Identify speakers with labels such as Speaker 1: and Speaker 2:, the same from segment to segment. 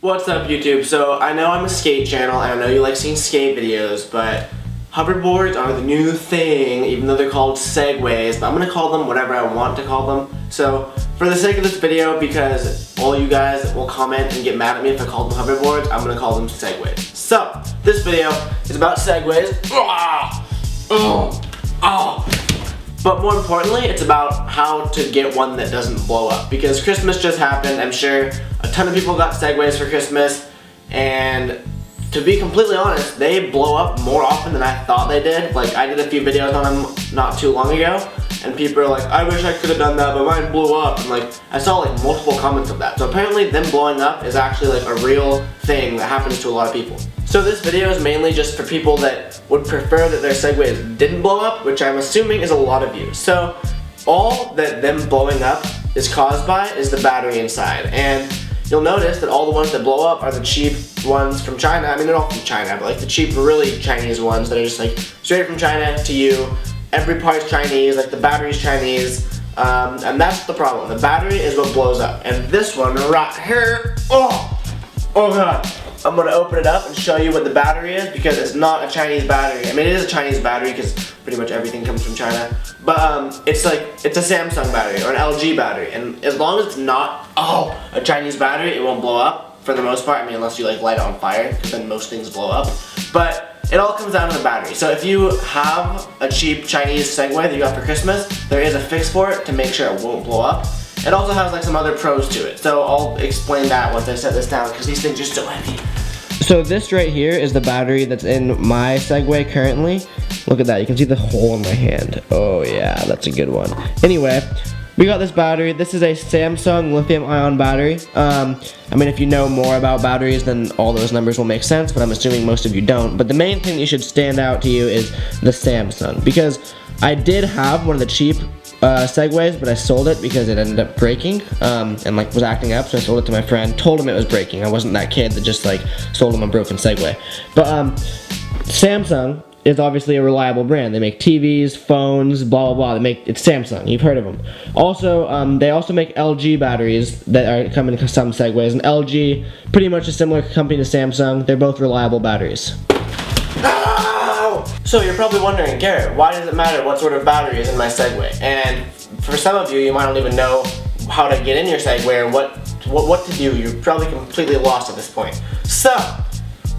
Speaker 1: What's up, YouTube? So I know I'm a skate channel and I know you like seeing skate videos, but hoverboards are the new thing, even though they're called segways, but I'm gonna call them whatever I want to call them. So for the sake of this video, because all you guys will comment and get mad at me if I call them hoverboards, I'm gonna call them segways. So this video is about segways. But more importantly, it's about how to get one that doesn't blow up. Because Christmas just happened, I'm sure a ton of people got segways for Christmas, and to be completely honest, they blow up more often than I thought they did. Like, I did a few videos on them not too long ago, and people are like, I wish I could have done that, but mine blew up. And like, I saw like multiple comments of that. So apparently them blowing up is actually like a real thing that happens to a lot of people. So this video is mainly just for people that would prefer that their segways didn't blow up, which I'm assuming is a lot of you. So all that them blowing up is caused by is the battery inside. And you'll notice that all the ones that blow up are the cheap ones from China. I mean, they're all from China, but like the cheap, really Chinese ones that are just like straight from China to you. Every part's Chinese, like the battery's Chinese, and that's the problem. The battery is what blows up. And this one right here, oh god. I'm gonna open it up and show you what the battery is, because it's not a Chinese battery. I mean, it is a Chinese battery because pretty much everything comes from China. But it's a Samsung battery or an LG battery. And as long as it's not, a Chinese battery, it won't blow up for the most part. I mean, unless you like light it on fire, because then most things blow up. But it all comes down to the battery. So if you have a cheap Chinese Segway that you got for Christmas, there is a fix for it to make sure it won't blow up. It also has like some other pros to it. So I'll explain that once I set this down, because these things are so heavy. So this right here is the battery that's in my Segway currently. Look at that, you can see the hole in my hand. Oh yeah, that's a good one. Anyway, we got this battery. This is a Samsung lithium-ion battery. I mean, if you know more about batteries, then all those numbers will make sense, but I'm assuming most of you don't. But the main thing that should stand out to you is the Samsung, because I did have one of the cheap Segways, but I sold it because it ended up breaking and like was acting up, so I sold it to my friend, told him it was breaking. I wasn't that kid that just like sold him a broken Segway. But Samsung is obviously a reliable brand. They make TVs, phones, blah blah blah. It's Samsung, you've heard of them. Also, they also make LG batteries that are coming in some Segways, and LG, pretty much a similar company to Samsung. They're both reliable batteries. So you're probably wondering, Garrett, why does it matter what sort of battery is in my Segway? And for some of you, you might not even know how to get in your Segway or what to do. You're probably completely lost at this point. So,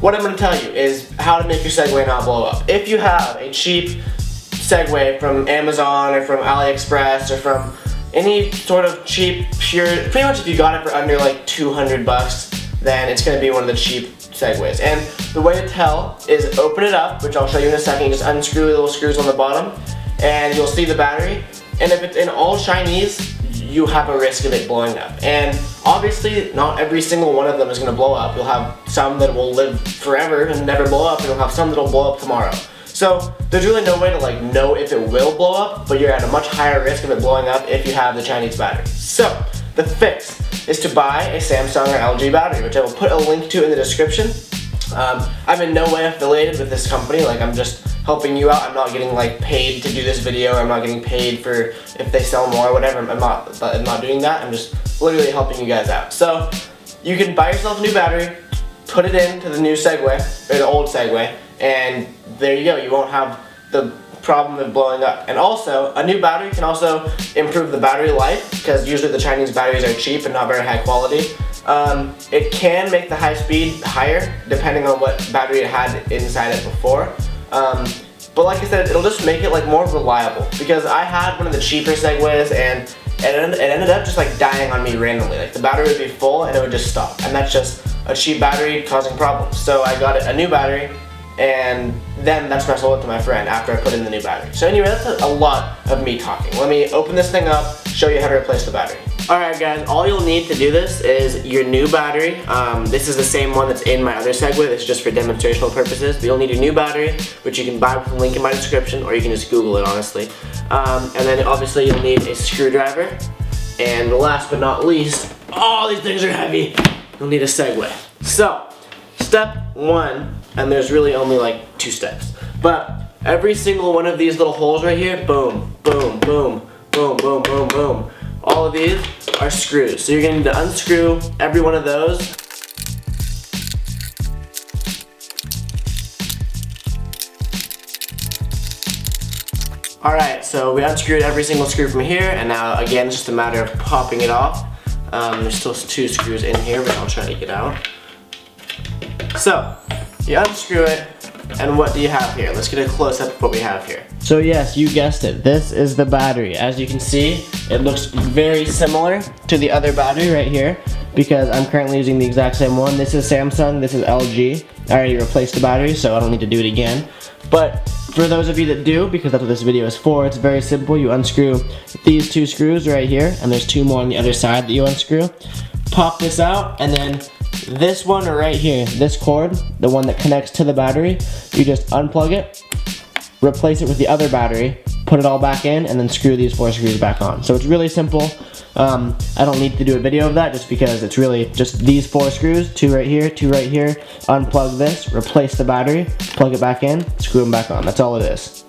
Speaker 1: what I'm going to tell you is how to make your Segway not blow up. If you have a cheap Segway from Amazon or from AliExpress or from any sort of cheap, pretty much if you got it for under like 200 bucks, then it's going to be one of the cheap Segways. And the way to tell is open it up, which I'll show you in a second. Just unscrew the little screws on the bottom and you'll see the battery. And if it's in all Chinese, you have a risk of it blowing up. And obviously not every single one of them is going to blow up. You'll have some that will live forever and never blow up, and you'll have some that will blow up tomorrow. So there's really no way to like know if it will blow up, but you're at a much higher risk of it blowing up if you have the Chinese battery. So the fix is to buy a Samsung or LG battery, which I will put a link to in the description. I'm in no way affiliated with this company. Like, I'm just helping you out. I'm not getting like paid to do this video. I'm not getting paid for if they sell more or whatever. I'm not doing that. I'm just literally helping you guys out. So you can buy yourself a new battery, put it into the new Segway or the old Segway, and there you go. You won't have the problem of blowing up. And also, a new battery can also improve the battery life, because usually the Chinese batteries are cheap and not very high quality. It can make the high speed higher depending on what battery it had inside it before. But like I said, it'll just make it like more reliable, because I had one of the cheaper Segways and it ended up just like dying on me randomly. Like the battery would be full and it would just stop, and that's just a cheap battery causing problems. So I got a new battery, and then that's when I sold it to my friend after I put in the new battery. So anyway, that's a lot of me talking. Let me open this thing up, show you how to replace the battery. Alright guys, all you'll need to do this is your new battery. This is the same one that's in my other Segway. This is just for demonstrational purposes. But you'll need a new battery, which you can buy with the link in my description, or you can just Google it, honestly. And then obviously you'll need a screwdriver. And last but not least, these things are heavy, you'll need a Segway. So, step one, and there's really only like 2 steps, but every single one of these little holes right here, boom, boom, boom, boom, boom, boom, boom. All of these are screws. So you're going to need to unscrew every one of those Alright, so we unscrewed every single screw from here, and now again it's just a matter of popping it off. There's still 2 screws in here, but I'll try to get out. So, you unscrew it, and what do you have here? Let's get a close-up of what we have here. So yes, you guessed it, this is the battery. As you can see, it looks very similar to the other battery right here, because I'm currently using the exact same one. This is Samsung, this is LG. I already replaced the battery, so I don't need to do it again. But for those of you that do, because that's what this video is for, it's very simple. You unscrew these 2 screws right here, and there's 2 more on the other side that you unscrew. Pop this out, and then this one right here, this cord, the one that connects to the battery, you just unplug it, replace it with the other battery, put it all back in, and then screw these 4 screws back on. So it's really simple. I don't need to do a video of that just because it's really just these 4 screws, 2 right here, 2 right here, unplug this, replace the battery, plug it back in, screw them back on. That's all it is.